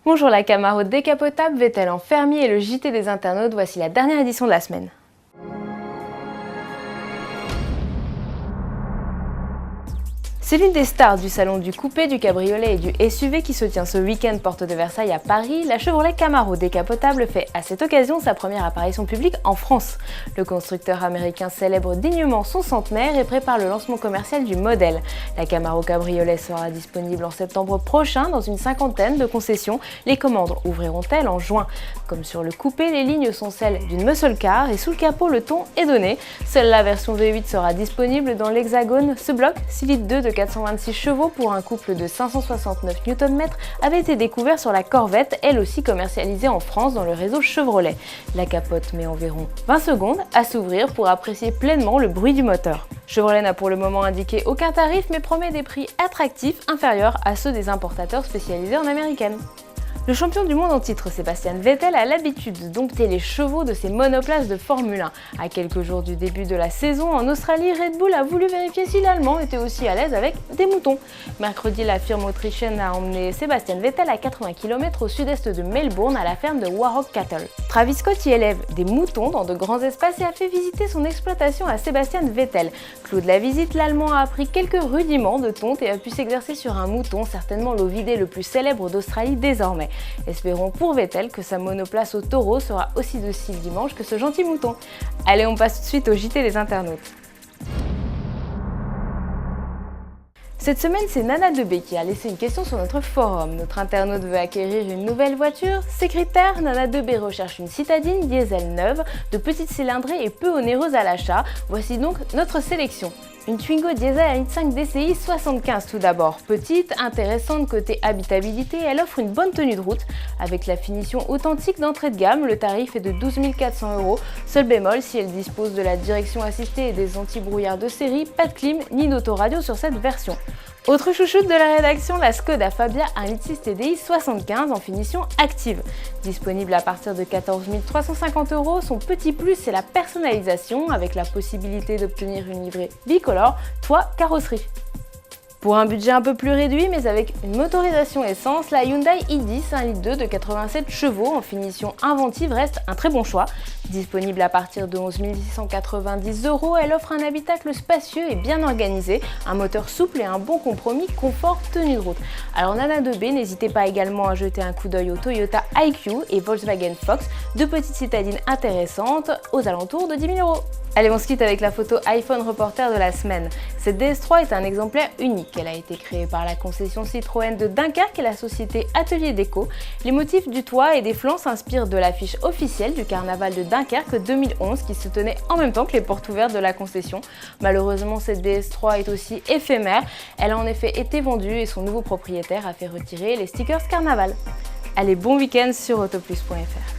Bonjour, la Camaro décapotable Vettel en fermier et le JT des internautes, voici la dernière édition de la semaine. C'est l'une des stars du salon du coupé, du cabriolet et du SUV qui se tient ce week-end porte de Versailles à Paris. La Chevrolet Camaro décapotable fait à cette occasion sa première apparition publique en France. Le constructeur américain célèbre dignement son centenaire et prépare le lancement commercial du modèle. La Camaro cabriolet sera disponible en septembre prochain dans une cinquantaine de concessions. Les commandes ouvriront-elles en juin. Comme sur le coupé, les lignes sont celles d'une muscle car et sous le capot le ton est donné. Seule la version V8 sera disponible dans l'Hexagone. Ce bloc 6 litres 2 de 426 chevaux pour un couple de 569 Nm avait été découvert sur la Corvette, elle aussi commercialisée en France dans le réseau Chevrolet. La capote met environ 20 secondes à s'ouvrir pour apprécier pleinement le bruit du moteur. Chevrolet n'a pour le moment indiqué aucun tarif mais promet des prix attractifs inférieurs à ceux des importateurs spécialisés en américaine. Le champion du monde en titre, Sebastian Vettel, a l'habitude de dompter les chevaux de ses monoplaces de Formule 1. À quelques jours du début de la saison, en Australie, Red Bull a voulu vérifier si l'Allemand était aussi à l'aise avec des moutons. Mercredi, la firme autrichienne a emmené Sebastian Vettel à 80 km au sud-est de Melbourne à la ferme de Warrock Cattle. Travis Scott y élève des moutons dans de grands espaces et a fait visiter son exploitation à Sebastian Vettel. Clou de la visite, l'Allemand a appris quelques rudiments de tonte et a pu s'exercer sur un mouton, certainement l'ovidé le plus célèbre d'Australie désormais. Espérons pour Vettel que sa monoplace au taureau sera aussi docile dimanche que ce gentil mouton. Allez, on passe tout de suite au JT des internautes. Cette semaine, c'est Nana2B qui a laissé une question sur notre forum. Notre internaute veut acquérir une nouvelle voiture. Ses critères, Nana2B recherche une citadine diesel neuve, de petite cylindrée et peu onéreuse à l'achat. Voici donc notre sélection. Une Twingo diesel 1.5 DCI 75 tout d'abord. Petite, intéressante côté habitabilité, elle offre une bonne tenue de route. Avec la finition authentique d'entrée de gamme, le tarif est de 12 400 €. Seul bémol, si elle dispose de la direction assistée et des anti-brouillards de série, pas de clim ni d'autoradio sur cette version. Autre chouchoute de la rédaction, la Skoda Fabia 1.6 TDI 75 en finition active. Disponible à partir de 14 350 €, son petit plus c'est la personnalisation avec la possibilité d'obtenir une livrée bicolore, toit, carrosserie. Pour un budget un peu plus réduit, mais avec une motorisation essence, la Hyundai i10 1.2 litre de 87 chevaux en finition inventive reste un très bon choix. Disponible à partir de 11 690 €, elle offre un habitacle spacieux et bien organisé, un moteur souple et un bon compromis confort-tenue de route. Alors Nana2B, n'hésitez pas également à jeter un coup d'œil au Toyota IQ et Volkswagen Fox, deux petites citadines intéressantes aux alentours de 10 000 €. Allez, on se quitte avec la photo iPhone reporter de la semaine. Cette DS3 est un exemplaire unique. Elle a été créée par la concession Citroën de Dunkerque et la société Atelier Déco. Les motifs du toit et des flancs s'inspirent de l'affiche officielle du carnaval de Dunkerque 2011 qui se tenait en même temps que les portes ouvertes de la concession. Malheureusement, cette DS3 est aussi éphémère. Elle a en effet été vendue et son nouveau propriétaire a fait retirer les stickers carnaval. Allez, bon week-end sur autoplus.fr.